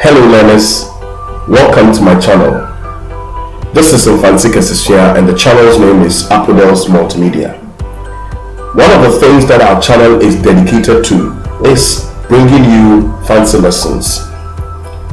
Hello learners, welcome to my channel. This is FANTE and the channel's name is Apodels Multimedia. One of the things that our channel is dedicated to is bringing you FANTE lessons.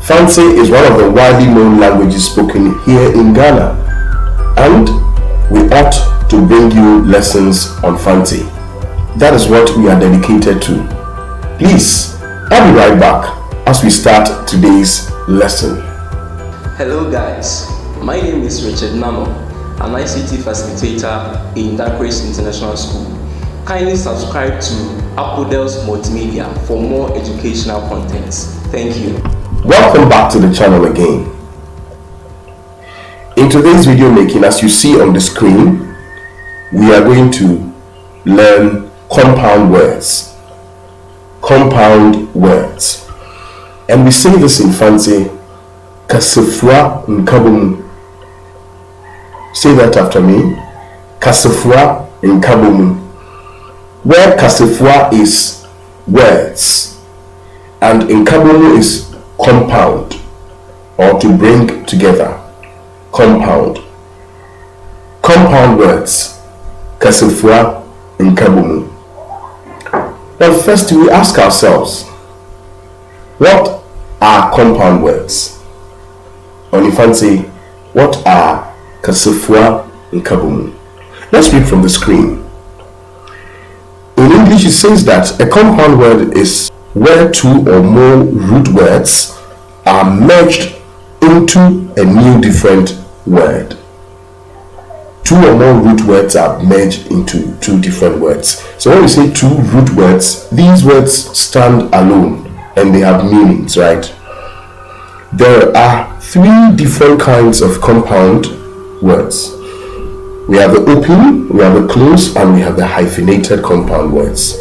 FANTE is one of the widely known languages spoken here in Ghana, and we ought to bring you lessons on FANTE. That is what we are dedicated to. Please, I'll be right back as we start today's lesson. Hello guys, my name is Richard Nano, an ICT facilitator in Dakrace International School. Kindly subscribe to Apodels Multimedia for more educational contents. Thank you. Welcome back to the channel again. In today's video making, as you see on the screen, we are going to learn compound words. Compound words. And we say this in FANTE, kasefua nkabomu. Say that after me. Kasefua nkabomu. Where kasefua is words and nkabomu is compound, or to bring together. Compound. Compound words. Kasefua nkabomu. But first we ask ourselves, what are compound words? On FANTE, what are kasefua nkabomu? Let's read from the screen. In English, it says that a compound word is where two or more root words are merged into a new different word. Two or more root words are merged into two different words. So when we say two root words, these words stand alone and they have meanings, right? There are three different kinds of compound words. We have the open, we have the close, and we have the hyphenated compound words.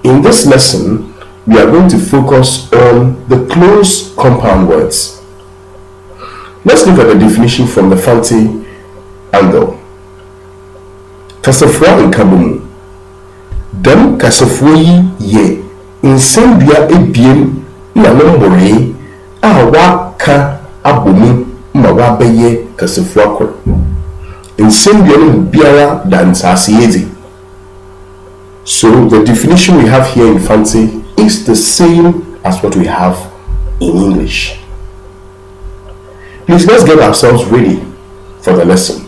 In this lesson, we are going to focus on the close compound words. Let's look at the definition from the FANTE angle. Kasefua nkabomu. Dem kasefua yi ye nsembia ebiem na nombore a waka abomu ma wabeye kasefua kor. Nsembia no biara dansase yezi. So the definition we have here in FANTE is the same as what we have in English. Please, let's get ourselves ready for the lesson.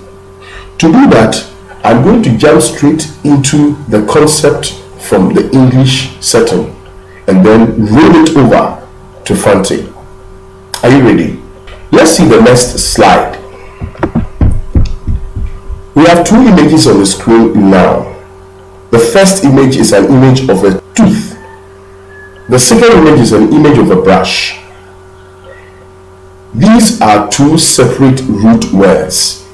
To do that, I'm going to jump straight into the concept from the English setting and then roll it over to FANTE. Are you ready? Let's see the next slide. We have two images on the screen now. The first image is an image of a tooth. The second image is an image of a brush. These are two separate root words.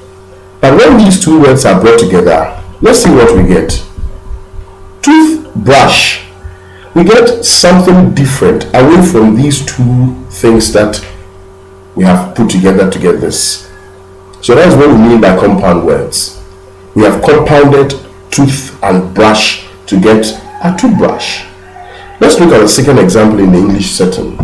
But when these two words are brought together, let's see what we get. Toothbrush. We get something different away from these two things that we have put together to get this. So that's what we mean by compound words. We have compounded tooth and brush to get a toothbrush. Let's look at the second example in the English setting.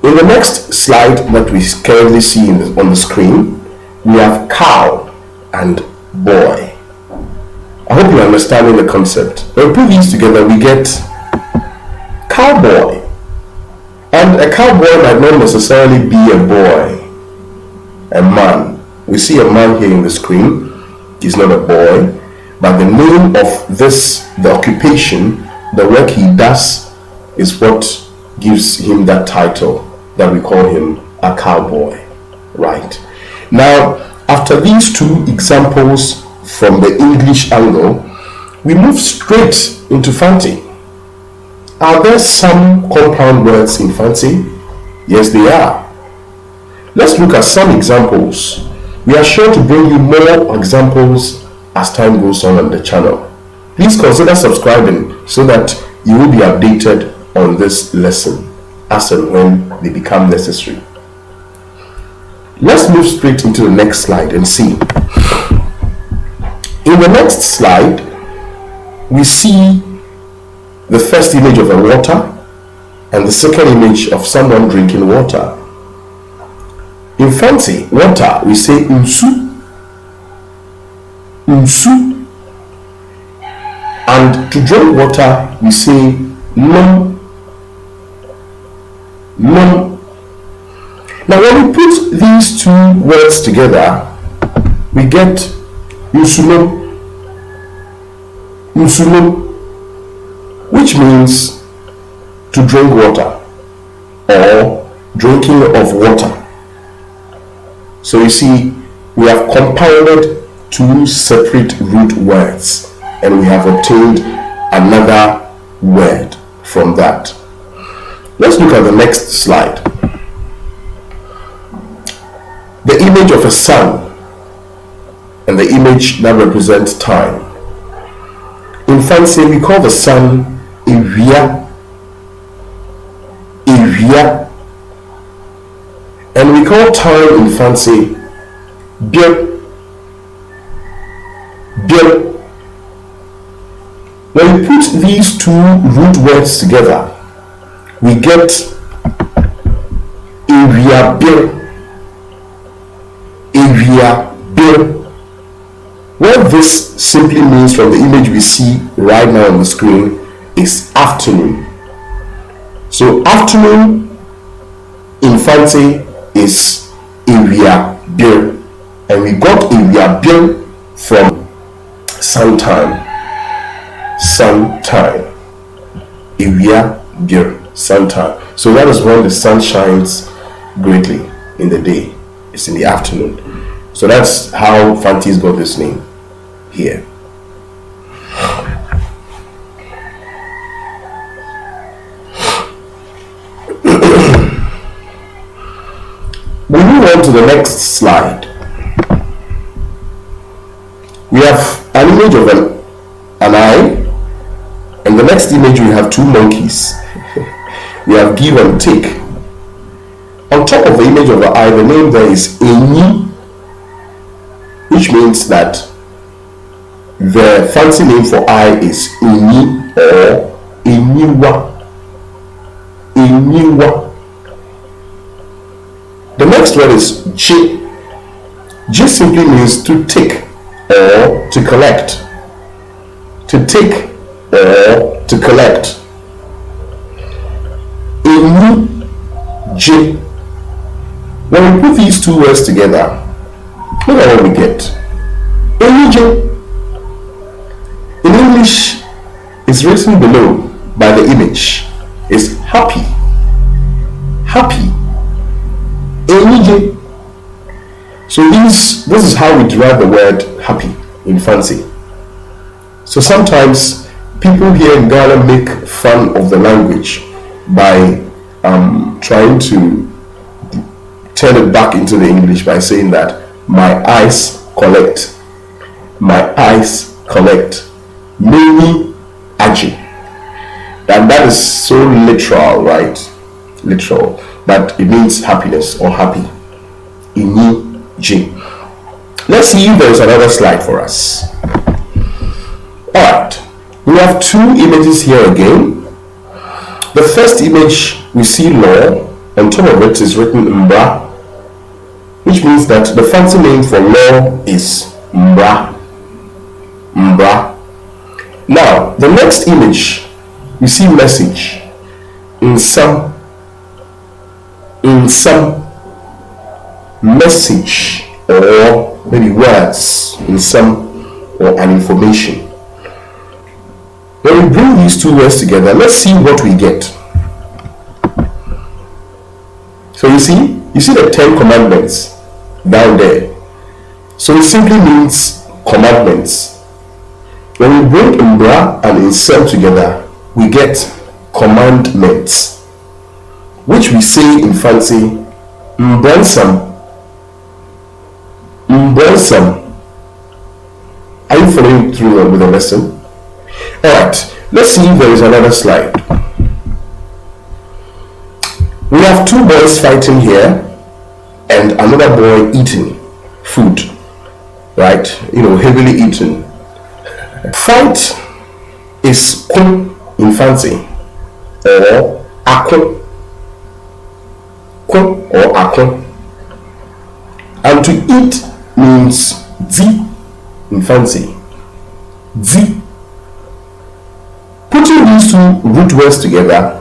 In the next slide that we currently see on the screen, we have cow and boy. I hope you're understanding the concept. When we put these together, we get cowboy. And a cowboy might not necessarily be a boy, a man. We see a man here in the screen. He's not a boy, but the name of this, the occupation, the work he does is what gives him that title that we call him a cowboy, right? Now, after these two examples from the English angle, we move straight into FANTE. Are there some compound words in FANTE? Yes, they are. Let's look at some examples. We are sure to bring you more examples as time goes on the channel. Please consider subscribing so that you will be updated on this lesson as and when they become necessary. Let's move straight into the next slide and see. In the next slide, we see the first image of a water and the second image of someone drinking water. In FANTE, water, we say nsu, nsu. And to drink water, we say nom, nom. Now when we put these two words together, we get nsuno, nsuno, which means to drink water or drinking of water. So you see, we have compounded two separate root words and we have obtained another word from that. Let's look at the next slide. The image of a sun and the image that represents time. In FANTE, we call the sun Ewia, Ewia, and we call time in FANTE Biel, Biel. When we put these two root words together, we get Ewia Biel, Ewia Biel. What this simply means from the image we see right now on the screen is afternoon. So afternoon in FANTE is Ewia Biel, and we got Ewia Biel from sometime, sometime, Ewia Biel, sometime. So that is when the sun shines greatly in the day. It's in the afternoon. So that's how FANTE's got this name here. We move on to the next slide. We have an image of an eye, and the next image we have two monkeys. We have give and take. On top of the image of the eye, the name there is Enyi, which means that the fancy name for eye is Enyi or Enyiwa. Enyiwa. The next word is J. J simply means to take or to collect. To take or to collect. Enyi, J. When we put these two words together, look at what we get. Enyi J. In English, it's written below by the image. It's happy. Happy. Enyi J. So this is how we derive the word happy in FANTE. So sometimes people here in Ghana make fun of the language by trying to turn it back into the English by saying that my eyes collect. My eyes collect. Many aji. That is so literal, right? Literal. But it means happiness or happy. Enyi J. Let's see if there's another slide for us. Alright. We have two images here again. The first image, we see law. On top of it is written Mbra, which means that the fancy name for law is Mbra. Mbra. Now, the next image, we see message. In some message, or maybe words, in some, or an information. When we bring these two words together, let's see what we get. So you see the 10 commandments down there. So it simply means commandments. When we bring Mbra and Insem together, we get commandments, which we say in FANTE, Mbransam. Mbransam. Are you following through with the lesson? Alright, let's see if there is another slide. We have two boys fighting here and another boy eating food, right? Heavily eaten. Fight is kun in FANTE or aku. ako, ko or ako. And to eat means di in fancy. Di. Putting these two root words together,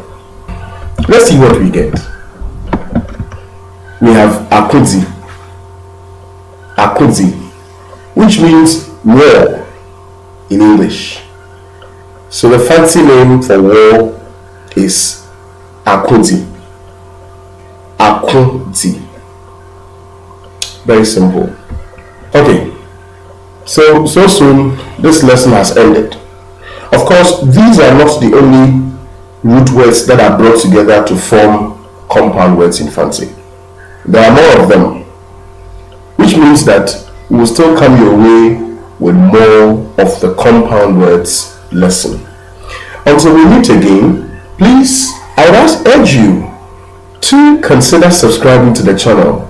let's see what we get. We have akodi, akodi, which means war in English. So the fancy name for war is akodi, akodi. Very simple. Okay, so soon this lesson has ended. Of course, these are not the only root words that are brought together to form compound words in FANTE. There are more of them, which means that we will still come your way with more of the compound words lesson. Until we meet again, please, I would urge you to consider subscribing to the channel.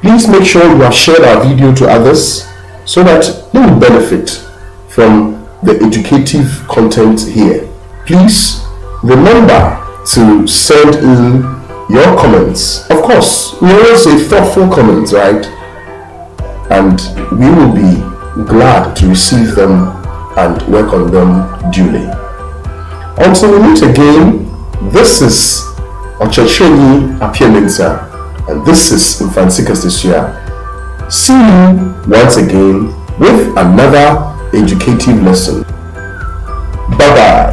Please make sure you have shared our video to others so that they will benefit from the educative content here. Please remember to send in your comments. Of course, we always say thoughtful comments, right? And we will be glad to receive them and work on them duly. Until we meet again, this is Ochecheni Apiamensa, and this is Mfansi Kastisua. See you once again with another educative lesson. Bye bye.